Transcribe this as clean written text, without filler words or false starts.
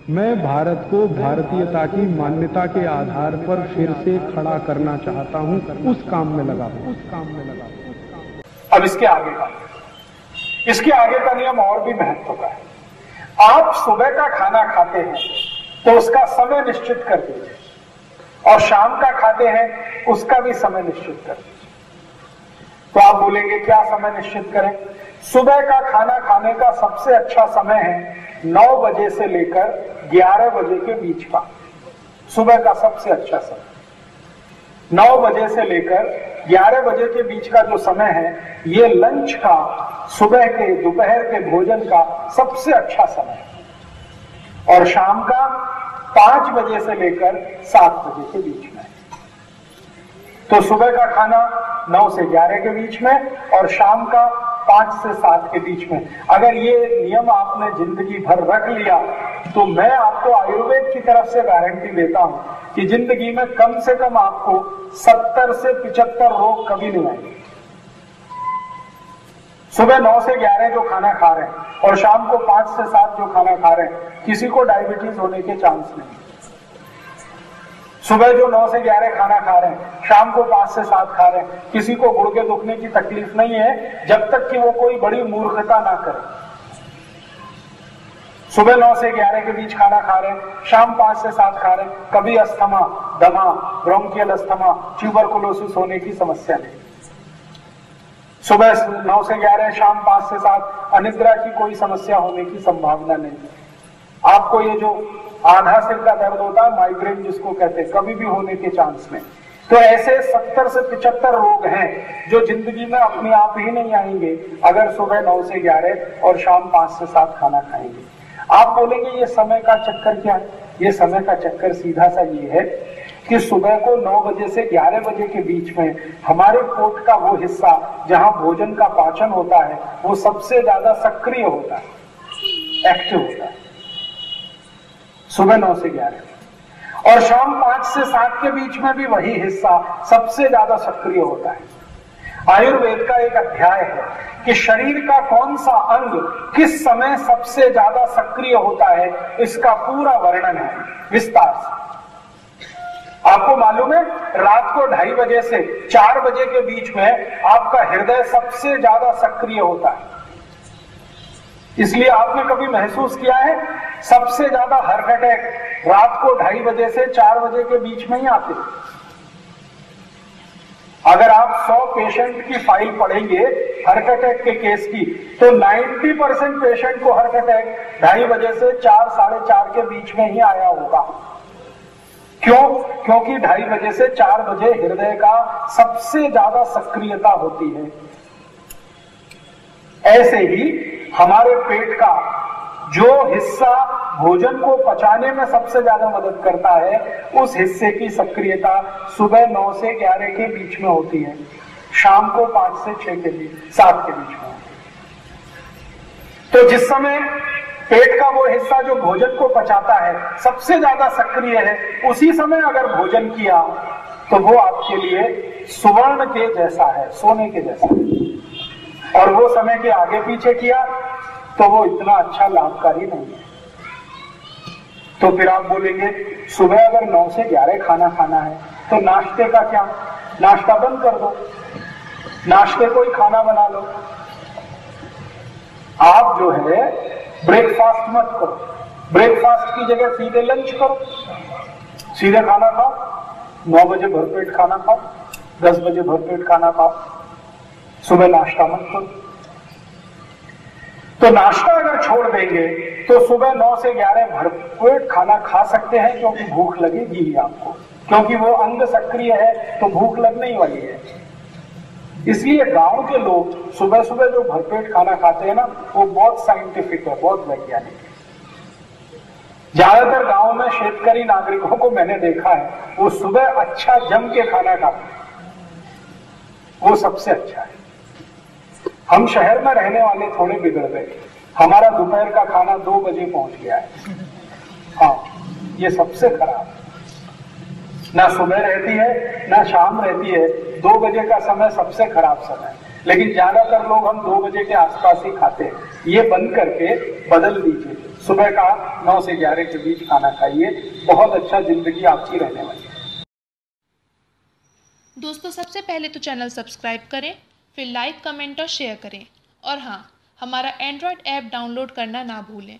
मैं भारत को भारतीयता की मान्यता के आधार पर फिर से खड़ा करना चाहता हूं, उस काम में लगा हूं। अब इसके आगे का नियम और भी महत्व का है। आप सुबह का खाना खाते हैं तो उसका समय निश्चित कर दीजिए, और शाम का खाते हैं उसका भी समय निश्चित कर दीजिए। तो आप बोलेंगे क्या समय निश्चित करें? सुबह का खाना खाने का सबसे अच्छा समय है 9 बजे से लेकर 11 बजे के बीच का। सुबह का सबसे अच्छा समय 9 बजे से लेकर 11 बजे के बीच का जो समय है, ये लंच का, सुबह के दोपहर के भोजन का सबसे अच्छा समय है। और शाम का 5 बजे से लेकर 7 बजे के बीच में। तो सुबह का खाना 9 से 11 के बीच में और शाम का 5 से 7 के बीच में। अगर ये नियम आपने जिंदगी भर रख लिया तो मैं आपको आयुर्वेद की तरफ से गारंटी देता हूं कि जिंदगी में कम से कम आपको 70 से 75 रोग कभी नहीं आएंगे। सुबह 9 से 11 जो खाना खा रहे हैं और शाम को 5 से 7 जो खाना खा रहे हैं, किसी को डायबिटीज होने के चांस नहीं। सुबह जो 9 से 11 खाना खा रहे हैं, शाम को 5 से 7 खा रहे हैं, किसी को गुर्दे दुखने की तकलीफ नहीं है, जब तक कि वो कोई बड़ी मूर्खता ना करे। सुबह 9 से 11 के बीच खाना खा रहे हैं, शाम 5 से 7 खा रहे हैं, कभी अस्थमा, दमा, ब्रोंकियल अस्थमा, ट्यूबरकुलोसिस होने की समस्या नहीं। सुबह 9 से 11, शाम 5 से 7 अनिद्रा की कोई समस्या होने की संभावना नहीं। आपको ये जो आधा सिर का दर्द होता है, माइग्रेन जिसको कहते हैं, कभी भी होने के चांस नहीं। तो ऐसे 70 से 75 रोग हैं जो जिंदगी में अपने आप ही नहीं आएंगे अगर सुबह 9 से 11 और शाम 5 से 7 खाना खाएंगे। आप बोलेंगे ये समय का चक्कर क्या है? ये समय का चक्कर सीधा सा ये है कि सुबह को 9 बजे से 11 बजे के बीच में हमारे पेट का वो हिस्सा जहां भोजन का पाचन होता है, वो सबसे ज्यादा सक्रिय होता है, एक्टिव होता है, सुबह 9 से 11। और शाम 5 से 7 के बीच में भी वही हिस्सा सबसे ज्यादा सक्रिय होता है। आयुर्वेद का एक अध्याय है कि शरीर का कौन सा अंग किस समय सबसे ज्यादा सक्रिय होता है, इसका पूरा वर्णन है विस्तार से। आपको मालूम है, रात को 2:30 बजे से 4 बजे के बीच में आपका हृदय सबसे ज्यादा सक्रिय होता है। इसलिए आपने कभी महसूस किया है सबसे ज्यादा हार्ट अटैक रात को 2:30 बजे से 4 बजे के बीच में ही आते। अगर आप 100 पेशेंट की फाइल पढ़ेंगे हार्ट अटैक के केस की, तो 90% पेशेंट को हार्ट अटैक 2:30 बजे से 4, 4:30 के बीच में ही आया होगा। क्यों? क्योंकि 2:30 बजे से 4 बजे हृदय का सबसे ज्यादा सक्रियता होती है। ऐसे ही हमारे पेट का जो हिस्सा भोजन को पचाने में सबसे ज्यादा मदद करता है, उस हिस्से की सक्रियता सुबह 9 से 11 के बीच में होती है, शाम को 5 से 6 के बीच, 7 के बीच में। तो जिस समय पेट का वो हिस्सा जो भोजन को पचाता है सबसे ज्यादा सक्रिय है, उसी समय अगर भोजन किया तो वो आपके लिए सुवर्ण के जैसा है, सोने के जैसा है। और वो समय के आगे पीछे किया तो वो इतना अच्छा लाभकारी नहीं है। तो फिर आप बोलेंगे सुबह अगर 9 से 11 खाना खाना है तो नाश्ते का क्या? नाश्ता बंद कर दो, नाश्ते को ही खाना बना लो। आप जो है ब्रेकफास्ट मत करो, ब्रेकफास्ट की जगह सीधे लंच करो, सीधे खाना खाओ। 9 बजे भरपेट खाना खाओ, 10 बजे भरपेट खाना खाओ, सुबह नाश्ता मत करो। तो नाश्ता अगर छोड़ देंगे तो सुबह 9 से 11 भरपेट खाना खा सकते हैं, क्योंकि भूख लगेगी ही आपको, क्योंकि वो अंग सक्रिय है तो भूख लगने ही वाली है। इसलिए गांव के लोग सुबह सुबह जो भरपेट खाना खाते हैं ना, वो बहुत साइंटिफिक है, बहुत वैज्ञानिक है। ज्यादातर गांव में शेतकरी नागरिकों को मैंने देखा है, वो सुबह अच्छा जम के खाना खाते हैं, वो सबसे अच्छा है। हम शहर में रहने वाले थोड़े बिगड़ गए, हमारा दोपहर का खाना 2 बजे पहुंच गया है। हाँ, ये सबसे खराब है। ना सुबह रहती है ना शाम रहती है, 2 बजे का समय सबसे खराब समय है। लेकिन ज्यादातर लोग हम 2 बजे के आसपास ही खाते हैं। ये बंद करके बदल दीजिए, सुबह का 9 से 11 के बीच खाना खाइए, बहुत अच्छा जिंदगी आपकी रहने वाली है। दोस्तों, सबसे पहले तो चैनल सब्सक्राइब करें, फिर लाइक, कमेंट और शेयर करें, और हाँ, हमारा एंड्रॉयड ऐप डाउनलोड करना ना भूलें।